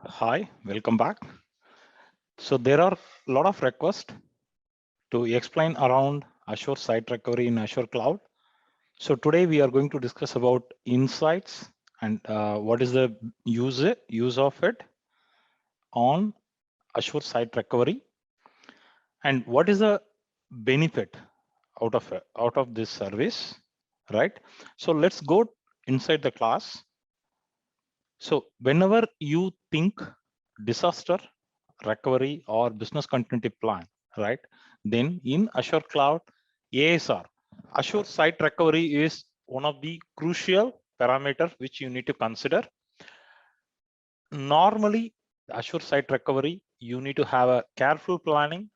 Hi, welcome back. So there are a lot of requests to explain around Azure Site Recovery in Azure Cloud. So today we are going to discuss about insights and what is the use of it on Azure Site Recovery and what is the benefit out of this service, right? So let's go inside the class. So whenever you think disaster recovery or business continuity plan, right? Then in Azure Cloud, ASR, Azure Site Recovery is one of the crucial parameters which you need to consider. Normally, Azure Site Recovery, you need to have a careful planning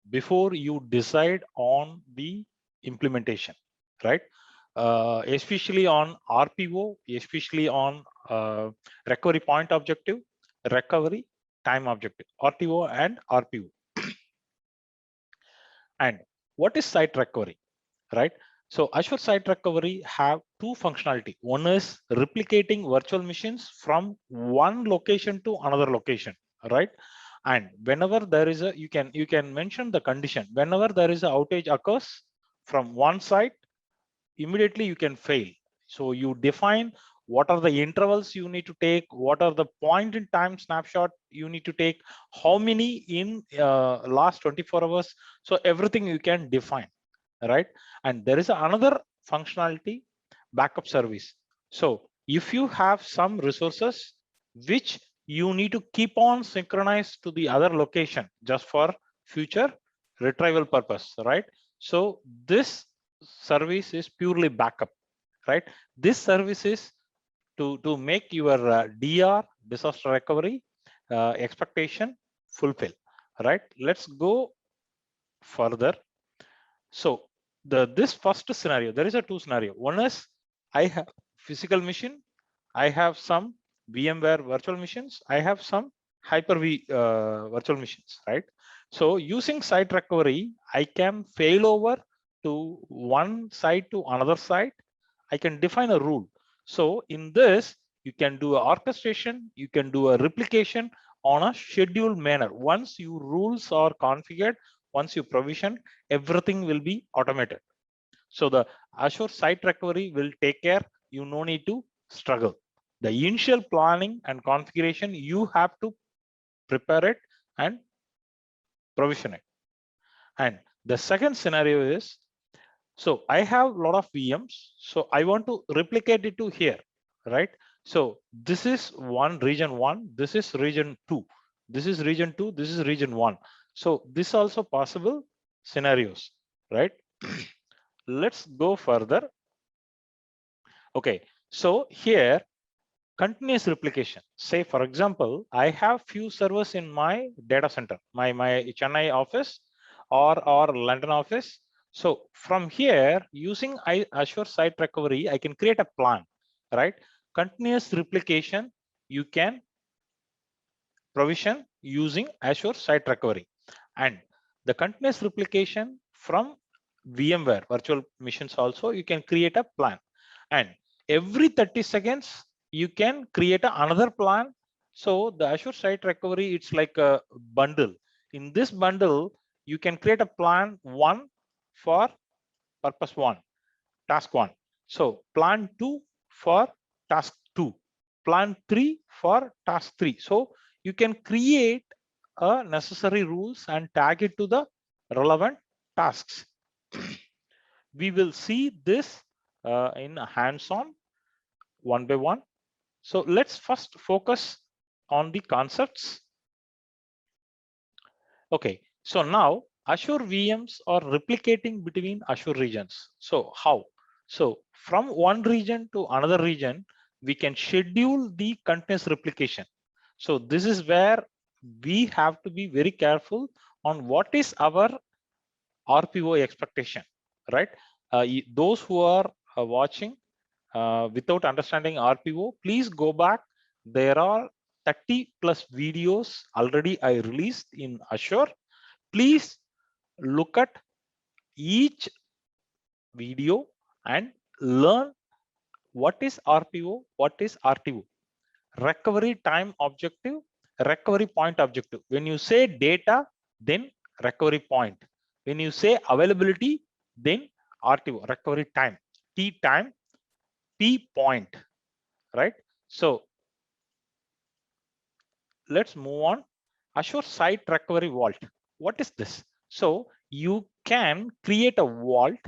before you decide on the implementation, right? Especially on RPO, especially on recovery point objective, recovery time objective, RTO and RPO. And what is site recovery, right? So Azure Site Recovery have two functionality. One is replicating virtual machines from one location to another location, right? And whenever there is a, you can mention the condition. Whenever there is a outage occurs from one site, immediately you can fail. So you define what are the intervals you need to take, what are the point in time snapshot you need to take, how many in last 24 hours. So everything you can define, right? And there is another functionality, backup service. So if you have some resources which you need to keep on synchronized to the other location just for future retrieval purpose, right? So this service is purely backup, right? This service is to make your DR, disaster recovery expectation fulfill, right? Let's go further. So this first scenario, there is a two scenario. One is I have physical machine, I have some VMware virtual machines, I have some Hyper-V virtual machines, right? So using site recovery, I can fail over to one site to another site. I can define a rule. So in this, you can do a orchestration, you can do a replication on a scheduled manner. Once your rules are configured, once you provision, everything will be automated. So the Azure Site Recovery will take care. You no need to struggle. The initial planning and configuration, you have to prepare it and provision it. And the second scenario is, so I have a lot of VMs. So I want to replicate it to here, right? So this is region one, this is region two, this is region two, this is region one. So this also possible scenarios, right? Let's go further. Okay, so here continuous replication. Say for example, I have few servers in my data center, my Chennai office or London office. So from here, using Azure Site Recovery, I can create a plan, right? Continuous replication, you can provision using Azure Site Recovery. And the continuous replication from VMware virtual machines also, you can create a plan. And every 30 seconds, you can create another plan. So the Azure Site Recovery, it's like a bundle. In this bundle, you can create a plan one for purpose one, task one. So plan two for task two, plan three for task three. So you can create a necessary rules and tag it to the relevant tasks. We will see this in hands-on one by one. So let's first focus on the concepts. Okay, so now Azure VMs are replicating between Azure regions. So how? So from one region to another region, we can schedule the continuous replication. So this is where we have to be very careful on what is our RPO expectation, right? Those who are watching without understanding RPO, please go back. There are 30 plus videos already I released in Azure. Please look at each video and learn what is RPO, what is RTO, recovery time objective, recovery point objective. When you say data, then recovery point. When you say availability, then RTO, recovery time, T time, P point, right? So let's move on. Azure Site Recovery Vault. What is this? So you can create a vault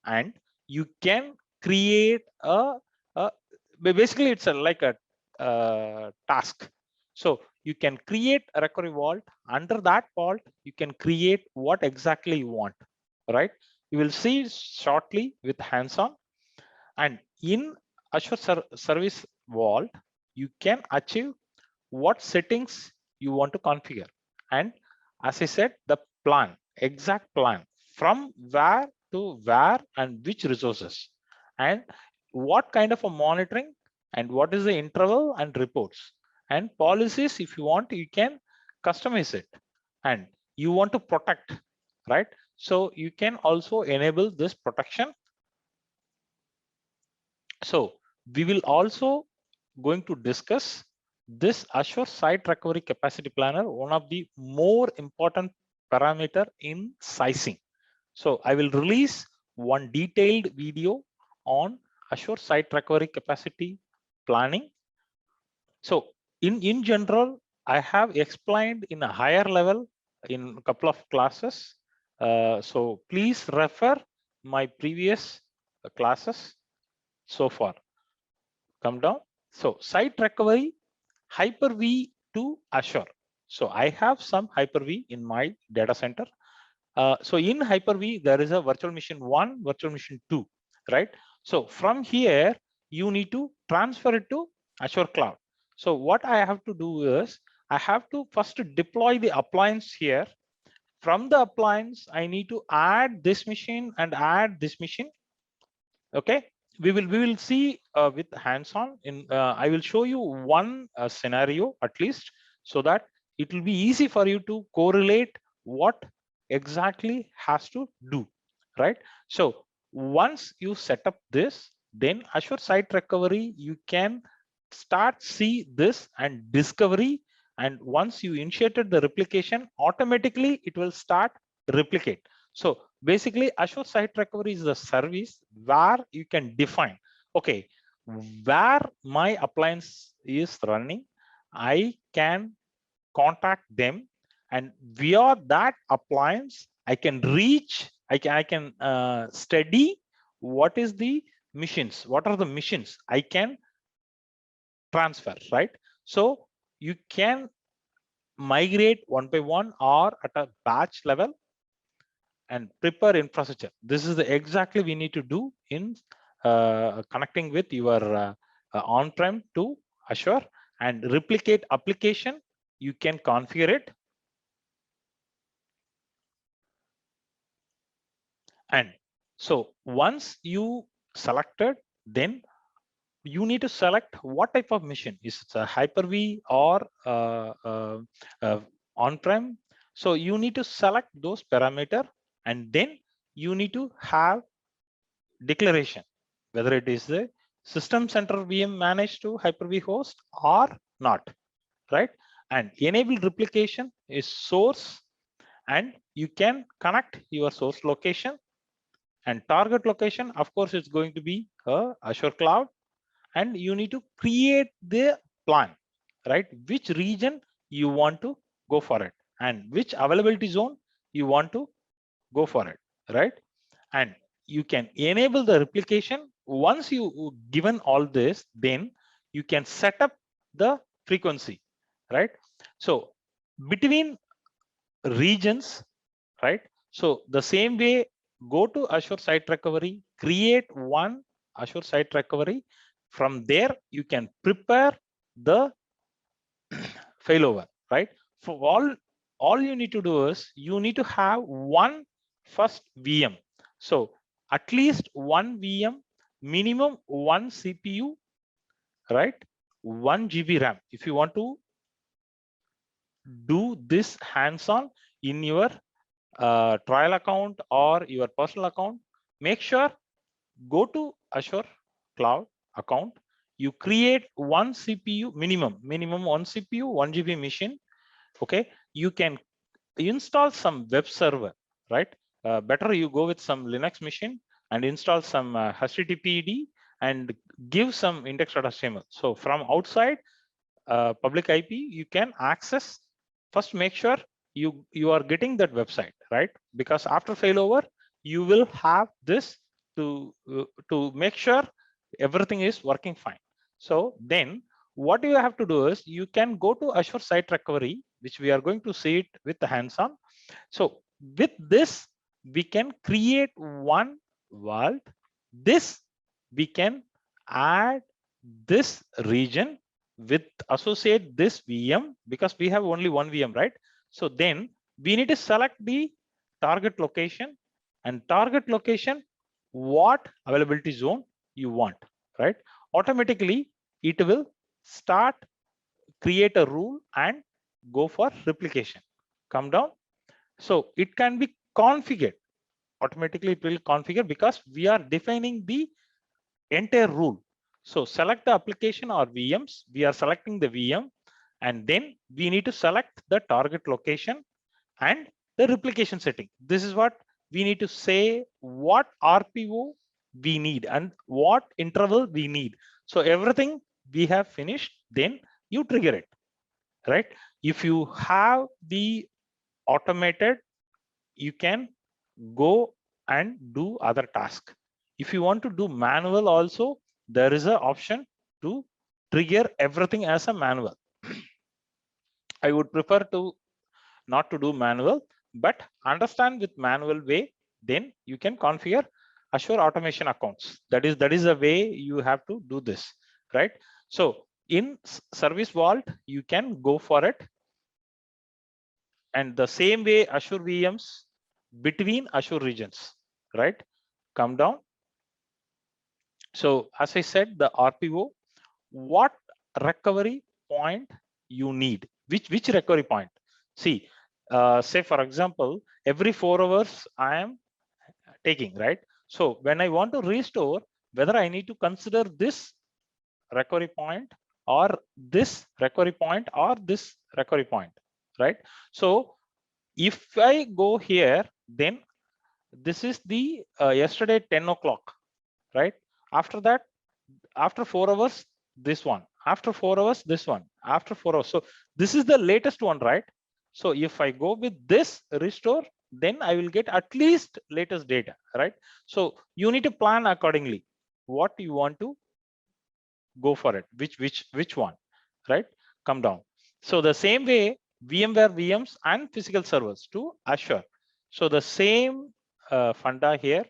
and you can create a basically it's like a task. So you can create a recovery vault. Under that vault, you can create what exactly you want, right? You will see shortly with hands-on. And in Azure Service Vault, you can achieve what settings you want to configure. And as I said, the plan, exact plan from where to where and which resources and what kind of a monitoring and what is the interval and reports and policies. If you want, you can customize it and you want to protect, right? So you can also enable this protection. So we will also going to discuss this Azure Site Recovery Capacity Planner, one of the more important parameter in sizing. So I will release one detailed video on Azure Site Recovery Capacity Planning. So in general, I have explained in a higher level in a couple of classes. So please refer my previous classes so far. Come down. So site recovery, Hyper-V to Azure. So I have some Hyper-V in my data center. So in Hyper-V, there is a virtual machine 1, virtual machine 2, right? So from here, you need to transfer it to Azure Cloud. So what I have to do is, I have to first deploy the appliance here. From the appliance, I need to add this machine and add this machine. Okay, we will see with hands-on. In I will show you one scenario at least, so that it will be easy for you to correlate what exactly has to do, right? So once you set up this, then Azure Site Recovery, you can start see this and discovery. And once you initiated the replication, automatically it will start replicate. So basically, Azure Site Recovery is a service where you can define, okay, where my appliance is running, I can contact them, and via that appliance, I can reach, I can study what is the missions, what are the missions I can transfer, right? So you can migrate one by one or at a batch level and prepare infrastructure. This is the exactly we need to do in connecting with your on-prem to Azure, and replicate application. You can configure it. And so once you selected, then you need to select what type of mission. Is it a Hyper-V or on-prem? So you need to select those parameter, and then you need to have declaration whether it is the system center VM managed to Hyper-V host or not, right? And enable replication is source, and you can connect your source location, and target location, of course, it's going to be Azure Cloud. And you need to create the plan, right? Which region you want to go for it, and which availability zone you want to go for it, right? And you can enable the replication. Once you given all this, then you can set up the frequency, right? So between regions, right? So the same way, go to Azure Site Recovery, create one Azure Site Recovery. From there, you can prepare the failover, right? For all you need to do is you need to have one first VM. So at least one VM, minimum one CPU, right? 1 GB RAM. If you want to do this hands-on in your trial account or your personal account, make sure go to Azure Cloud account. you create one CPU, minimum one CPU, 1 GB machine. Okay, you can install some web server, right? Better you go with some Linux machine and install some HTTPD and give some index.html. So from outside public IP, you can access. First, make sure you are getting that website, right? Because after failover, you will have this to make sure everything is working fine. So then what you have to do is you can go to Azure Site Recovery, which we are going to see it with the hands-on. So with this, we can create one vault. This we can add this region with associate this VM, because we have only one VM, right? So then we need to select the target location, and target location, what availability zone you want, right? Automatically it will start, create a rule and go for replication. Come down. So it can be configured automatically. It will configure because we are defining the entire rule. So select the application or VMs. We are selecting the VM, and then we need to select the target location and the replication setting. This is what we need to say, what RPO we need and what interval we need. So everything we have finished, then you trigger it, right? If you have the automated, you can go and do other task. If you want to do manual also, there is an option to trigger everything as a manual. I would prefer to not to do manual, but understand with manual way, then you can configure Azure automation accounts. That is the way you have to do this, right? So in Service Vault, you can go for it. And the same way Azure VMs between Azure regions, right? Come down. So as I said, the RPO, what recovery point you need, which recovery point? See, say for example, every 4 hours I am taking, right? So when I want to restore, whether I need to consider this recovery point or this recovery point or this recovery point, right? So if I go here, then this is the yesterday 10 o'clock, right? After that, after 4 hours, this one, after 4 hours, this one, after 4 hours. So this is the latest one, right? So if I go with this restore, then I will get at least latest data, right? So you need to plan accordingly what you want to go for it, which one, right? Come down. So the same way, VMware VMs and physical servers to Azure. So the same funda here,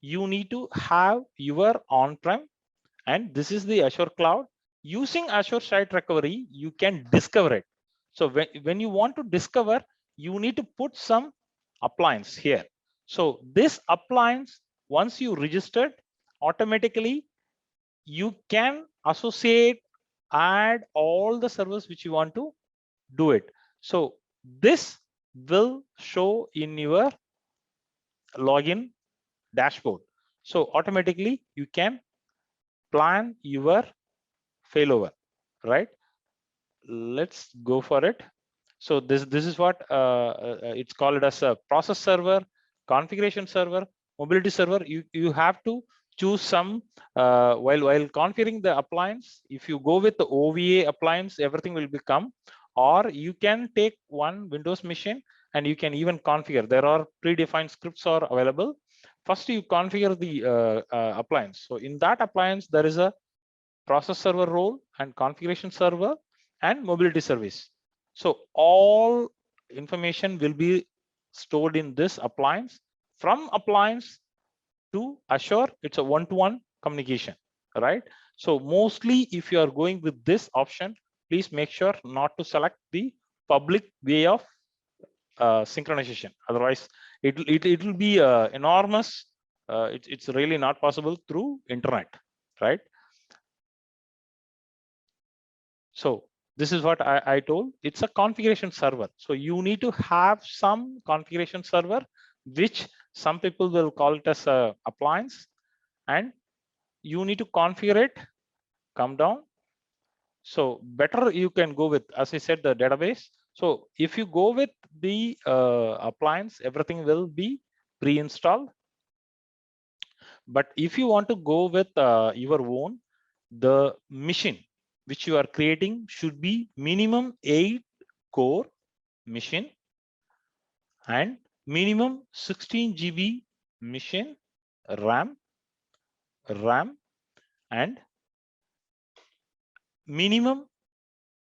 you need to have your on-prem, and this is the Azure cloud. Using Azure Site Recovery, you can discover it. So when you want to discover, you need to put some appliance here. So this appliance, once you registered, automatically you can associate, add all the servers which you want to do it. So this will show in your login dashboard. So automatically you can plan your failover, right? Let's go for it. So this is what it's called as a process server, configuration server, mobility server. You have to choose some while configuring the appliance. If you go with the OVA appliance, everything will become, or you can take one Windows machine and you can even configure. There are predefined scripts are available. First, you configure the appliance. So in that appliance, there is a process server role and configuration server and mobility service. So all information will be stored in this appliance. From appliance to Azure, it's a one-to-one communication, right? So mostly if you are going with this option, please make sure not to select the public way of synchronization. Otherwise, it will be enormous. It's really not possible through internet, right? So this is what I told. It's a configuration server. So you need to have some configuration server, which some people will call it as a appliance, and you need to configure it come down. So better you can go with, as I said, the database. So if you go with the appliance, everything will be pre-installed. But if you want to go with your own, the machine which you are creating should be minimum 8 core machine and minimum 16 GB machine RAM and minimum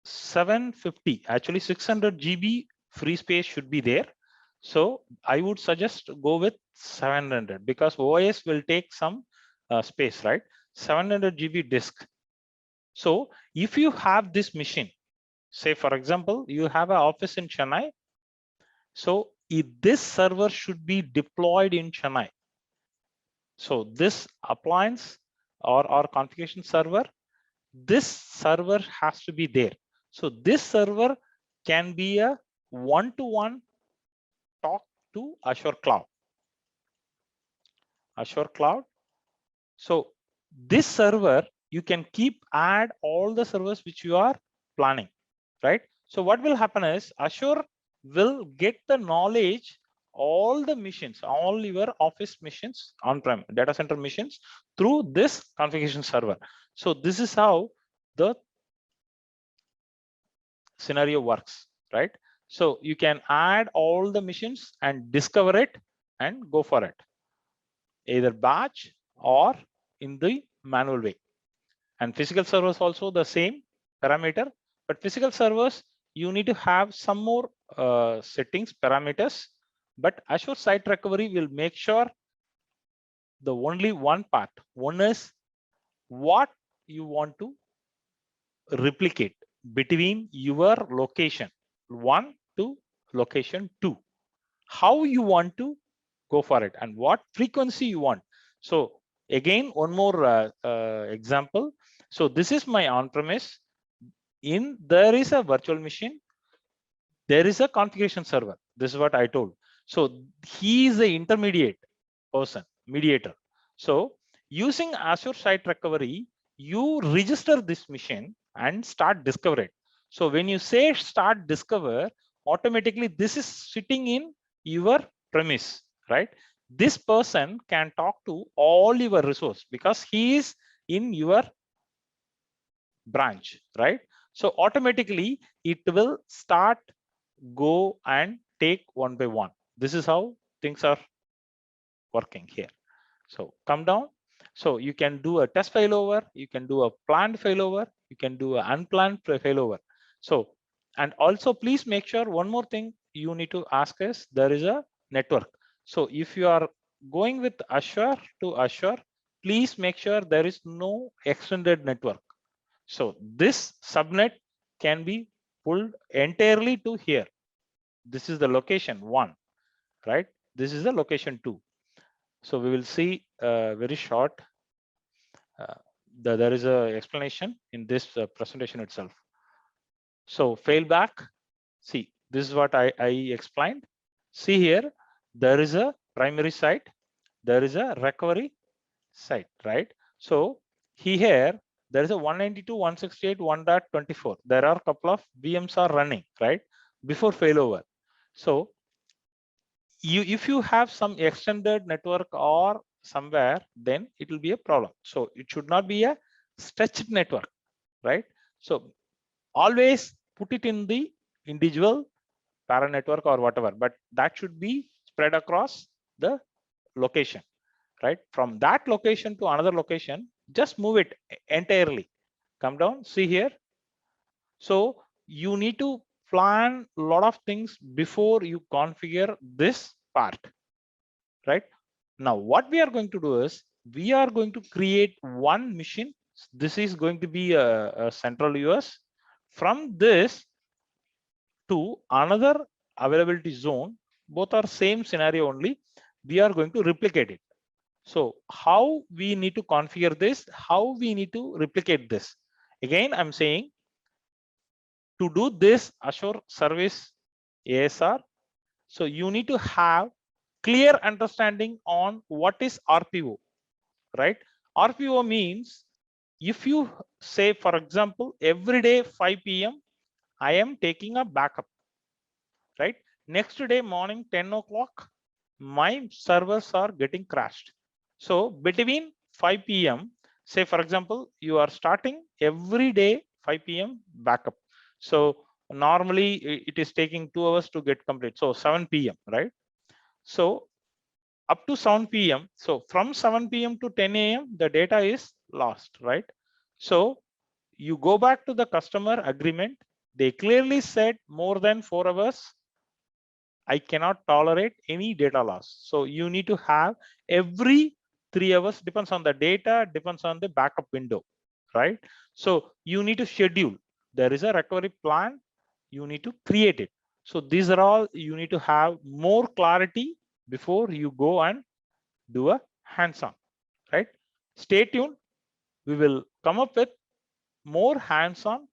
750, actually 600 GB free space should be there. So I would suggest go with 700 because OS will take some space, right? 700 GB disk. So if you have this machine, say for example, you have an office in Chennai. So this server should be deployed in Chennai. So this appliance or configuration server, this server has to be there. So this server can be a one-to-one talk to Azure Cloud. Azure Cloud. So this server, you can add all the servers which you are planning, right? So what will happen is Azure will get the knowledge, all the missions, all your office missions, on-prem data center missions through this configuration server. So this is how the scenario works, right? So you can add all the missions and discover it and go for it, either batch or in the manual way. And physical servers also the same parameter, but physical servers, you need to have some more settings, parameters, but Azure Site Recovery will make sure the only one part. One is what you want to replicate between your location 1 to location 2, how you want to go for it and what frequency you want. So again, one more example. So this is my on-premise. There is a virtual machine, there is a configuration server. This is what I told. So he is the intermediate person, mediator. So using Azure Site Recovery, you register this machine and start discover it. So when you say start discover, automatically this is sitting in your premise, right? This person can talk to all your resource because he is in your branch, right? So automatically it will start go and take one by one. This is how things are working here. So come down. So you can do a test failover, you can do a planned failover, you can do an unplanned failover. So, and also please make sure one more thing you need to ask is there is a network. So if you are going with Azure to Azure, please make sure there is no extended network. So this subnet can be pulled entirely to here. This is the location 1, right? This is the location 2. So we will see very short. There is a explanation in this presentation itself. So failback. See, this is what I explained. See here, there is a primary site, there is a recovery site, right? So here there is a 192.168.1.24. There are a couple of VMs are running, right? Before failover. So if you have some extended network or somewhere, then it will be a problem. So it should not be a stretched network, right? So always put it in the individual parent network or whatever, but that should be spread across the location, right? From that location to another location, just move it entirely. Come down, see here. So you need to plan a lot of things before you configure this part, right? Now what we are going to do is we are going to create one machine. This is going to be a central US. From this to another availability zone, both are same scenario only. We are going to replicate it. So how we need to configure this, how we need to replicate this. Again, I'm saying to do this Azure Service ASR, so you need to have clear understanding on what is RPO, right? RPO means if you say, for example, every day 5 p.m. I am taking a backup, right? Next day morning 10 o'clock, my servers are getting crashed. So between 5 p.m., say for example, you are starting every day 5 p.m. backup. So normally it is taking 2 hours to get complete. So 7 p.m., right? So up to 7 p.m. So from 7 p.m. to 10 a.m., the data is lost, right? So you go back to the customer agreement. They clearly said more than 4 hours, I cannot tolerate any data loss. So you need to have every 3 hours, depends on the data, depends on the backup window, right? So you need to schedule. There is a recovery plan. You need to create it. So these are all you need to have more clarity before you go and do a hands-on, right? Stay tuned. We will come up with more hands-on.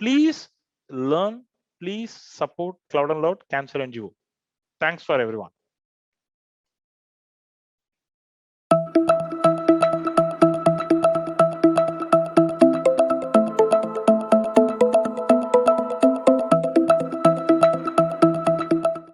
Please learn, please support Cloud and Load, Cancer NGO. Thanks for everyone.